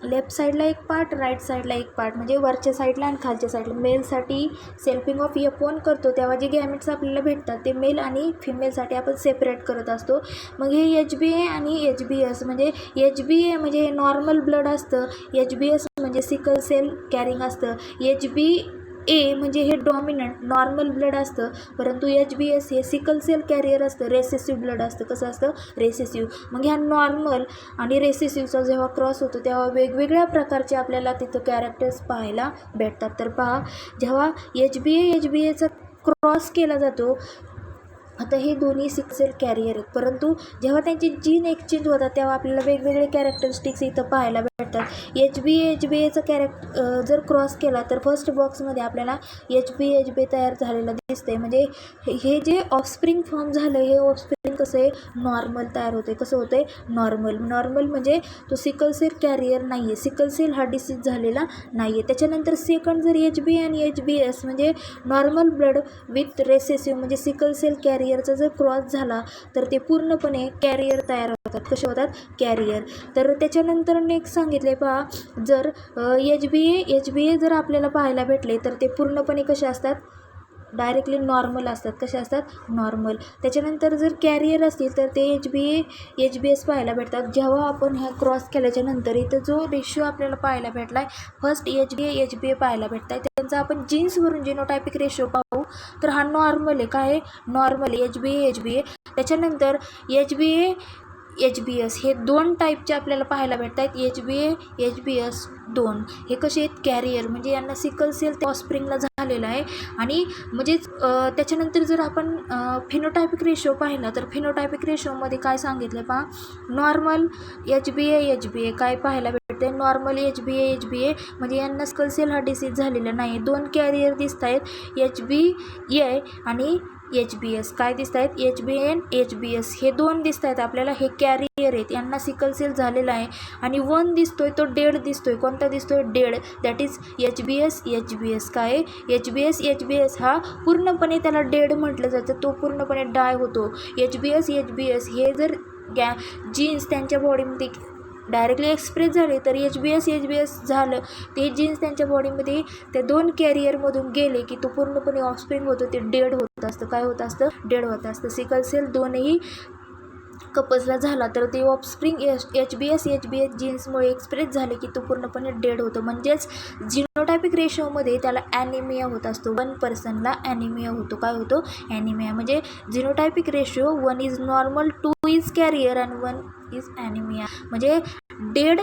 लेफ्ट साईडला एक पार्ट, राईट साईडला एक पार्ट, म्हणजे वरच्या साईडला आणि खालच्या साईडला. मेलसाठी सेल्फिंग ऑफ F1 करतो तेव्हा जे गॅमेट्स आपल्याला भेटतात ते मेल आणि फिमेलसाठी आपण सेपरेट करत असतो. मग हे HbA आणि HbS म्हणजे HbA म्हणजे नॉर्मल ब्लड असतं, HbS म्हणजे सिकल सेल कॅरिंग असतं, HbA म्हणजे हे डॉमिनंट नॉर्मल ब्लड असतं, परंतु HbS हे सिकल सेल कॅरियर असतं, रेसेसिव्ह ब्लड असतं. कसं असतं, रेसेसिव्ह. मग ह्या नॉर्मल आणि रेसेसिव्हचा जेव्हा क्रॉस होतो तेव्हा वेगवेगळ्या प्रकारचे आपल्याला तिथं कॅरेक्टर्स पाहायला भेटतात. तर पहा जेव्हा HbA HbAचा क्रॉस केला जातो, आता हे दोन्ही सिकल सेल कॅरियर आहेत, परंतु जेव्हा त्यांची जीन एक्सचेंज होतात तेव्हा आपल्याला वेगवेगळे कॅरेक्टरिस्टिक्स इथं पाहायला भेटतात. HbA HbAचा जर क्रॉस केला तर फर्स्ट बॉक्समध्ये आपल्याला HbA HbA तयार झालेलं दिसतंय. म्हणजे हे जे ऑफस्प्रिंग फॉर्म झालं हे ऑफस्प्रिंग कसं आहे, नॉर्मल तयार होते. कसं होतं आहे, नॉर्मल म्हणजे तो सिकल सेल कॅरियर नाही आहे, सिकल सेल हा डिसीज झालेला नाही आहे. त्याच्यानंतर सेकंड जर HbA आणि HbS म्हणजे नॉर्मल ब्लड विथ रेसेसिव्ह म्हणजे सिकल सेल कॅरियरचा जर क्रॉस झाला तर ते पूर्णपणे कॅरियर तयार होतात. कसे होतात, कॅरियर. तर त्याच्यानंतर नेक्स्ट सांगितले पहा, जर HbA जर आपल्याला पाहायला भेटले तर ते पूर्णपणे कसे असतात, डायरेक्टली नॉर्मल असतात. कसे असतात, नॉर्मल. त्याच्यानंतर जर कॅरियर असतील तर ते HbA HbS पाहायला भेटतात. जेव्हा आपण ह्या क्रॉस केल्याच्या नंतर इथं जो रेशिओ आपल्याला पाहायला भेटला आहे फर्स्ट HbA HbA पाहायला भेटत आहे, त्यांचा आपण जीन्सवरून जिनोटायपिक रेशिओ पाहू तर हा नॉर्मल आहे. काय आहे, नॉर्मल HbA HbA. त्याच्यानंतर HbA HbS हे दोन टाईपचे आपल्याला पाहायला भेटत आहेत, HbA HbS 2. हे कसे आहेत, कॅरियर म्हणजे यांना सिकल सेल त्या ऑफस्प्रिंगला झालेला आहे. आणि म्हणजेच त्याच्यानंतर जर आपण फिनोटायपिक रेशो पाहिला तर फिनोटायपिक रेशोमध्ये काय सांगितलं पहा, नॉर्मल HbA HbA काय पाहायला भेटते, नॉर्मल HbA HbA म्हणजे यांना सिकल सेल हा डिसीज झालेला नाही. दोन कॅरियर दिसत आहेत HbA आणि HBS काय दिसत आहेत, HBN HBS हे 2 दिसत आहेत आपल्याला, हे कॅरियर आहेत, यांना सिकल सेल झालेला आहे. आणि 1 दिसतोय तो डेड दिसतोय, कोणता दिसतोय, डेड, दॅट इज HBS काय आहे, HBS हा पूर्णपणे त्याला डेड म्हटलं जातं, तो पूर्णपणे डाय होतो. HBS हे जर जीन्स त्यांच्या बॉडीमध्ये डायरेक्टली एक्सप्रेस झाले तर HBS झालं, ते जीन्स त्यांच्या बॉडीमध्ये त्या 2 कॅरियरमधून गेले की तो पूर्णपणे ऑफस्प्रिंग होतो, ते डेड होत असतं. काय होत असतं, डेड होत असतं. सिकल सेल 2ही कपल्सला झाला तर ते ऑफस्प्रिंग HBS जीन्समुळे एक्सप्रेस झाले की तो पूर्णपणे डेड होतो. म्हणजेच जिनोटायपिक रेशोमध्ये त्याला ॲनिमिया होत असतो, 1 पर्सनला ॲनिमिया होतो. काय होतो, ॲनिमिया. म्हणजे genotypic ratio 1 is normal, 2 is carrier and 1 is anaemia. म्हणजे डेड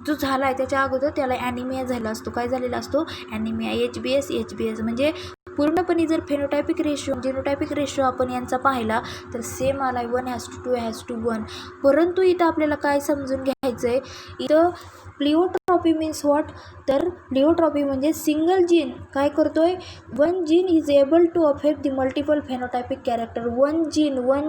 जो झाला आहे त्याच्या अगोदर त्याला ॲनिमिया झाला असतो. काय झालेला असतो, ॲनिमिया. HBS म्हणजे पूर्णपणे जर जिनोटायपिक रेशो आपण यांचा पाहिला तर सेम आला, 1:2:1. परंतु इथं आपल्याला काय समजून घ्यायचं आहे, इथं प्लिओट्रॉपी मीन्स व्हॉट, तर प्लिओट्रॉपी म्हणजे सिंगल जीन काय करतोय, 1 gene is able to affect the multiple phenotypic character. 1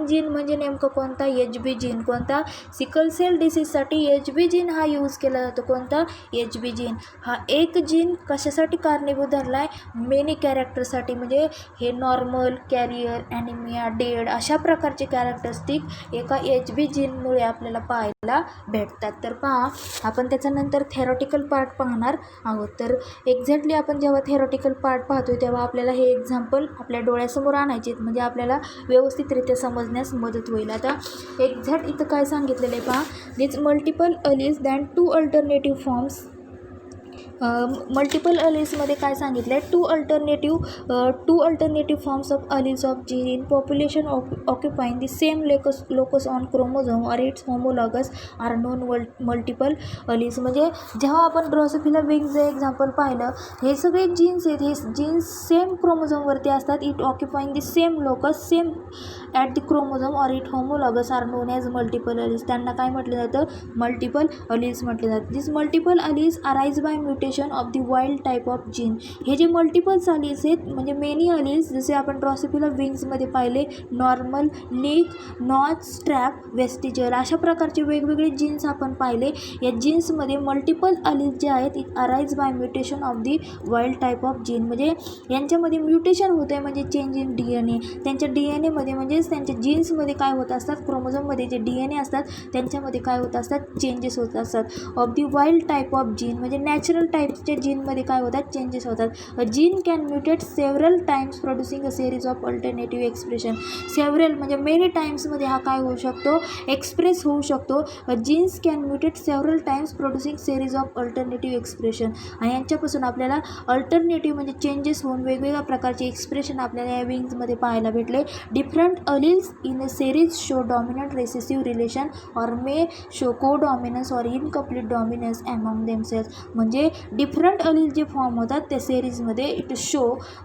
gene म्हणजे नेमकं कोणता, HB जीन. कोणता, सिकल सेल डिसीजसाठी HB जीन हा यूज केला जातो. कोणता, HB जीन. हा एक जीन कशासाठी कारणीभूत धरला आहे, मेनी कॅरेक्टरसाठी. म्हणजे हे नॉर्मल, कॅरियर, ॲनिमिया, डेड अशा प्रकारचे कॅरेक्टरिस्टिक एका HB जीनमुळे आपल्याला पाहायला भेटतात. तर पहा, आपण त्याच्यानंतर थेरॉटिकल पार्ट पाहणार आहोत. तर एक्झॅक्टली आपण जेव्हा थेरॉटिकल पार्ट पाहतोय तेव्हा आपल्याला हे एक्झाम्पल आपल्या डोळ्यासमोर आणायचे, म्हणजे आपल्याला व्यवस्थितरित्या समजण्यास मदत होईल. आता एक्झॅक्ट इथं काय सांगितलेलं आहे पहा, this multiple alleles than 2 alternative forms. Multiple अलीजमध्ये काय सांगितलं आहे, 2 alternative forms of alleles of gene in population occupying the same locus on chromosome or its homologous are known multiple alleles. म्हणजे जेव्हा आपण ड्रोसोफिला विंग्सचं एक्झाम्पल पाहिलं, हे सगळे जीन्स आहेत, हे जीन्स सेम क्रोमोझोमवरती असतात. It occupying the same locus same at the chromosome or it homologous are known as multiple alleles. त्यांना काय म्हटलं जातं, मल्टिपल अलीज म्हटलं जातं. This multiple alleles arise by mutation of the wild type of gene. हे जे multiples allies आहेत म्हणजे मेनी अलीज, जसे आपण ड्रोसोफिला विंग्समध्ये पाहिले, नॉर्मल, निक, नॉच, स्ट्रॅप, वेस्टिजल अशा प्रकारचे वेगवेगळे जीन्स आपण पाहिले. या जीन्समध्ये मल्टिपल अलीज जे आहेत it arise by mutation of the wild type of gene. म्हणजे यांच्यामध्ये म्युटेशन होतं आहे, म्हणजे चेंज इन DNA. त्यांच्या DNAमध्ये म्हणजेच त्यांच्या जीन्समध्ये काय होत असतात, क्रोमोझोममध्ये जे DNA असतात त्यांच्यामध्ये काय होत असतात, चेंजेस होत असतात. Of the wild type of gene म्हणजे नॅचरल टाईपच्या जीनमध्ये काय होतात, चेंजेस होतात. A gene can mutate several times producing a series of alternative expression. Several म्हणजे मेनी टाइम्समध्ये हा काय होऊ शकतो, एक्सप्रेस होऊ शकतो. Genes can mutate several times producing series of alternative expression. आणि यांच्यापासून आपल्याला अल्टरनेटिव्ह म्हणजे चेंजेस होऊन वेगवेगळ्या प्रकारचे एक्सप्रेशन आपल्याला या विंग्समध्ये पाहायला भेटले. Different alleles in a series show dominant recessive relation or may show codominance or incomplete dominance among themselves. म्हणजे डिफरंट अलील जे फॉर्म होतात त्या सिरीजमध्ये इट शो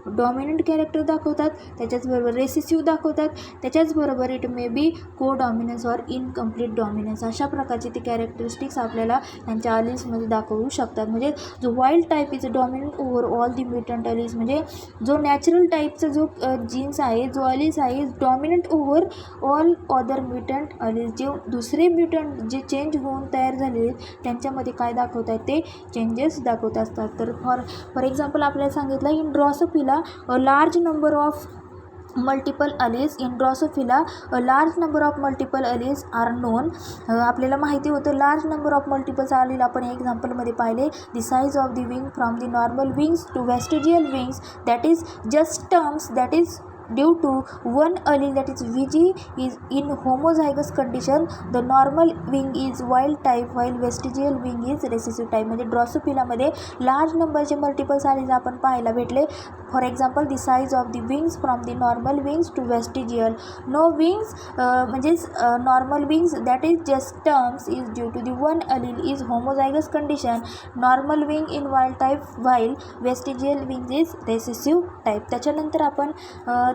डॉमिनंट कॅरेक्टर दाखवतात, त्याच्याचबरोबर रेसेसिव्ह दाखवतात, त्याच्याचबरोबर इट मे बी को डॉमिनन्स ऑर इनकम्प्लीट डॉमिनन्स. अशा प्रकारचे ते कॅरेक्टरिस्टिक्स आपल्याला त्यांच्या अलील्समध्ये दाखवू शकतात. म्हणजे जो wild type is dominant over all the mutant alleles. म्हणजे जो नॅचरल टाईपचा जो जीन्स आहे, जो अलील्स आहे, dominant over all other mutant alleles. जे दुसरे म्युटंट जे चेंज होऊन तयार झालेले त्यांच्यामध्ये काय दाखवत आहेत, ते चेंजेस दाखवत असतात. तर फॉर एक्झाम्पल आपल्याला सांगितलं, in Drosophila a large number of multiple alleles. In Drosophila a large number of multiple alleles are known. आपल्याला माहिती होतं large number of multiples allele आपण एक्झाम्पलमध्ये पाहिले. The size of the wing from the normal wings to vestigial wings that is just terms that is due to one allele that is VG is in homozygous condition. The normal wing is wild type while vestigial wing is recessive type. म्हणजे ड्रोसोफिलामध्ये large नंबरचे multiples आलेले आपण पाहायला भेटले. For example the size of the wings from the normal wings to vestigial. No wings म्हणजेच normal wings that is just terms is due to the one allele is homozygous condition. Normal wing in wild type while vestigial wing is recessive type. त्याच्यानंतर आपण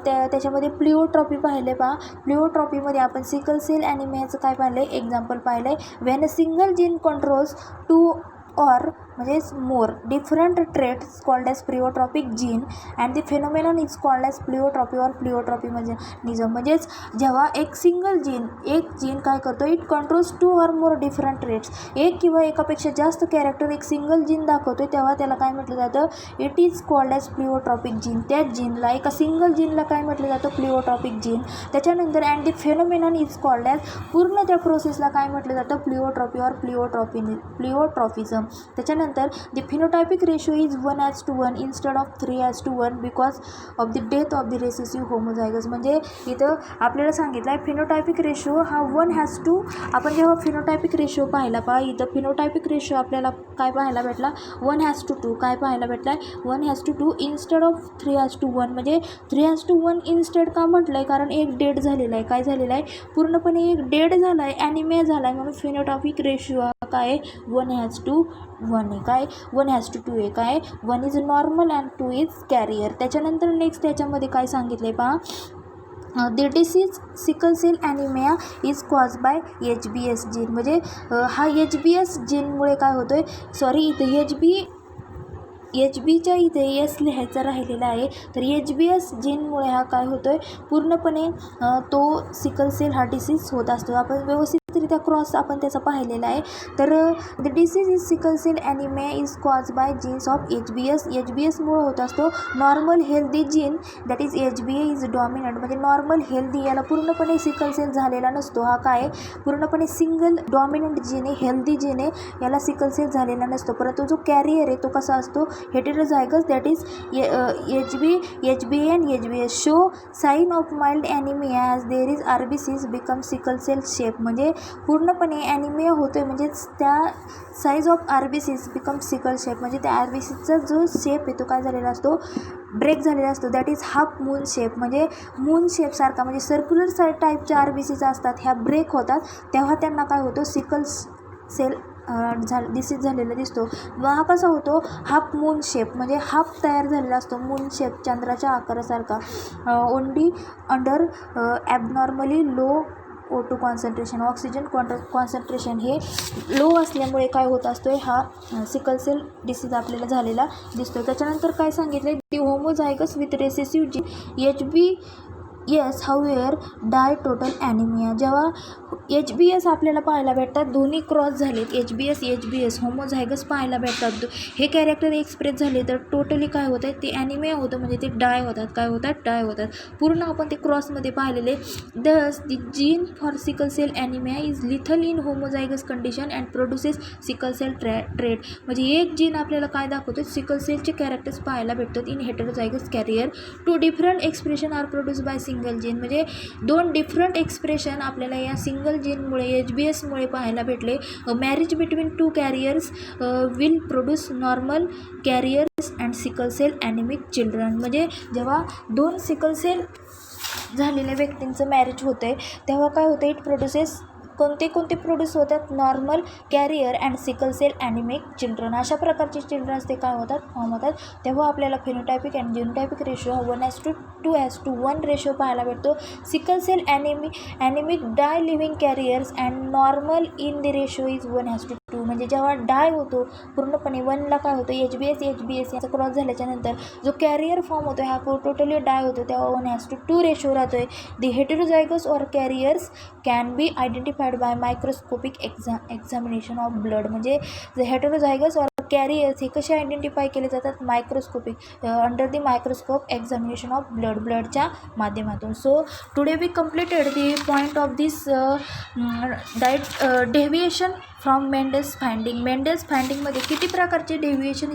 त्याच्यामध्ये प्लिओट्रॉपी पाहिले पहा. प्लिओट्रॉपीमध्ये आपण sickle sale ॲनिमियाचं काय पाहिलं, example पाहिलं आहे. When a single gene controls 2 or म्हणजेच more different traits called as pleiotropic gene and the phenomenon is called as pleiotropy or pleiotropy म्हणजे निझम. म्हणजेच जेव्हा एक जीन काय करतो, it controls 2 or more different traits, एक किंवा एकापेक्षा जास्त कॅरेक्टर एक सिंगल जीन दाखवतो, तेव्हा त्याला काय म्हटलं जातं, it is called as pleiotropic gene. त्याच जीनला, एका सिंगल जीनला काय म्हटलं जातं, प्लिओट्रॉपिक जीन. त्याच्यानंतर and the phenomenon is called as, पूर्ण त्या प्रोसेसला काय म्हटलं जातं, प्लिओट्रॉपी ऑर प्लिओट्रॉफिझम. त्याच्यानंतर the phenotypic ratio is 1:1 instead of 3:1 because of the death of the recessive homozygous. म्हणजे इथं आपल्याला सांगितलं आहे फिनोटायपिक रेशो हा 1:2. आपण जेव्हा फिनोटायपिक रेशो पाहिला इथं फिनोटायपिक रेशो आपल्याला काय पाहायला भेटला, 1:2. काय पाहायला भेटला आहे, 1:2 इन्स्टेड ऑफ 3:1. म्हणजे 3:1 इन्स्टेड का म्हटलं आहे, कारण एक डेड झालेला आहे. काय झालेला आहे, पूर्णपणे एक डेड झाला आहे, ॲनिमिया झाला आहे, म्हणून फिनोटायपिक रेशो काय 1:1 आहे. काय 1:2 आहे. काय 1 is normal and 2 is carrier. त्याच्यानंतर नेक्स्ट त्याच्यामध्ये काय सांगितलं आहे पहा, the disease sickle cell anaemia is cause by HBS gene. म्हणजे हा HBS जीनमुळे काय होतो आहे, सॉरी इथं HBच्या इथे एस लिहायचा राहिलेला आहे, तर HBS जीनमुळे हा काय होतो आहे, पूर्णपणे तो सिकल सेल हा डिसीज होत असतो. आपण व्यवस्थितरित्या क्रॉस आपण त्याचा पाहिलेला आहे. तर the disease is sickle cell anaemia is cause by genes of HBSमुळे होत असतो. Normal healthy gene that is HBA is dominant. म्हणजे नॉर्मल हेल्दी, याला पूर्णपणे सिकल सेल झालेला नसतो. हा काय पूर्णपणे सिंगल डॉमिनंट जीन आहे, हेल्दी जीन आहे, याला सिकल सेल झालेला नसतो. परंतु जो कॅरियर आहे तो कसा असतो, heterozygous that is HBA and HBS show sign of mild anaemia as there is RBCs become sickle cell shape. म्हणजे पूर्णपणे ॲनिमिया होतो आहे, म्हणजेच त्या size of RBCs become sickle shape. म्हणजे त्या RBCचा जो शेप आहे तो काय झालेला असतो, ब्रेक झालेला असतो. That is half moon shape. म्हणजे मून शेपसारखा, म्हणजे सर्क्युलर टाईपच्या RBCs असतात, ह्या ब्रेक होतात, तेव्हा त्यांना काय होतं, सिकल सेल डिसीज झालेला दिसतो. हा कसा होतो, हाफ मून शेप. म्हणजे हाफ तयार झालेला असतो, मून शेप चंद्राच्या आकारासारखा. Only under abnormally low O2 concentration, oxygen concentration हे लो असल्यामुळे काय होत असतो, हा सिकल सेल डिसीज आपल्याला झालेला दिसतो. त्याच्यानंतर काय सांगितलं, the homozygous with recessive gene HBS however die total anaemia. जेव्हा HBS आपल्याला पाहायला भेटतात, दोन्ही क्रॉस झालेत, HBS होमोझायगस पाहायला भेटतात, हे कॅरेक्टर एक्सप्रेस झाले, तर टोटली काय होतं आहे, ते ॲनिमिया होतं. म्हणजे ते डाय होतात. काय होतात, डाय होतात. पूर्ण आपण ते क्रॉसमध्ये पाहिलेले. Thus the gene for sickle cell anaemia is lethal in homozygous condition and produces sickle cell trait. म्हणजे एक जीन आपल्याला काय दाखवतो, सिकल सेलचे कॅरेक्टर्स पाहायला भेटतात in heterozygous carrier. 2 different expression are produce by single gene. म्हणजे 2 डिफरंट एक्सप्रेशन आपल्याला या सिंगल जीनमुळे HBSमुळे पाहायला भेटले. Marriage between 2 carriers will produce normal carriers and sickle cell anaemic children. म्हणजे जेव्हा 2 सिकल सेल झालेल्या व्यक्तींचं मॅरेज होतं आहे, तेव्हा काय होतं, इट प्रोड्युसेस कोणते प्रोड्यूस होतात, normal carrier and sickle cell anaemic children. अशा प्रकारचे चिल्ड्रन्स ते काय होतात, फॉर्म होतात. तेव्हा आपल्याला फिनोटायपिक अँड जिनोटायपिक रेशो हा 1:2:1 रेशो पाहायला भेटतो. Sickle cell anaemic die living carriers and normal in the ratio is 1:2. म्हणजे जेव्हा डाय होतो पूर्णपणे 1ला काय होतं, HBS याचा क्रॉस झाल्याच्यानंतर जो कॅरियर फॉर्म होतो हा टोटली डाय होतो, तेव्हा 1:2 रेशो राहतो आहे. The heterozygous or carriers can be identified bye microscopic examination of blood. म्हणजे हेटेरोझायगस ऑर कॅरियर्स हे कसे आयडेंटिफाय केले जातात, microscopic under the microscope examination of ब्लडच्या माध्यमातून. So today we completed the point of this deviation from Mendel's फाइंडिंगमध्ये किती प्रकारचे deviation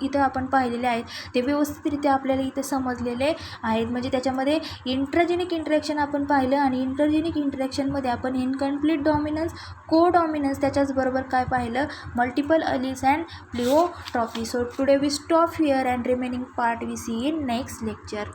इथं आपण पाहिलेले आहेत, ते व्यवस्थितरित्या आपल्याला इथे समजलेले आहेत. म्हणजे त्याच्यामध्ये इंट्राजेनिक इंटरॅक्शन आपण पाहिलं, आणि इंटरजेनिक इंटरॅक्शनमध्ये आपण इनकम्प्लीट डॉमिनन्स, को डॉमिनन्स, त्याच्याचबरोबर काय पाहिलं, multiple alleles and pleiotropy. So today we stop here and remaining part we see in next lecture.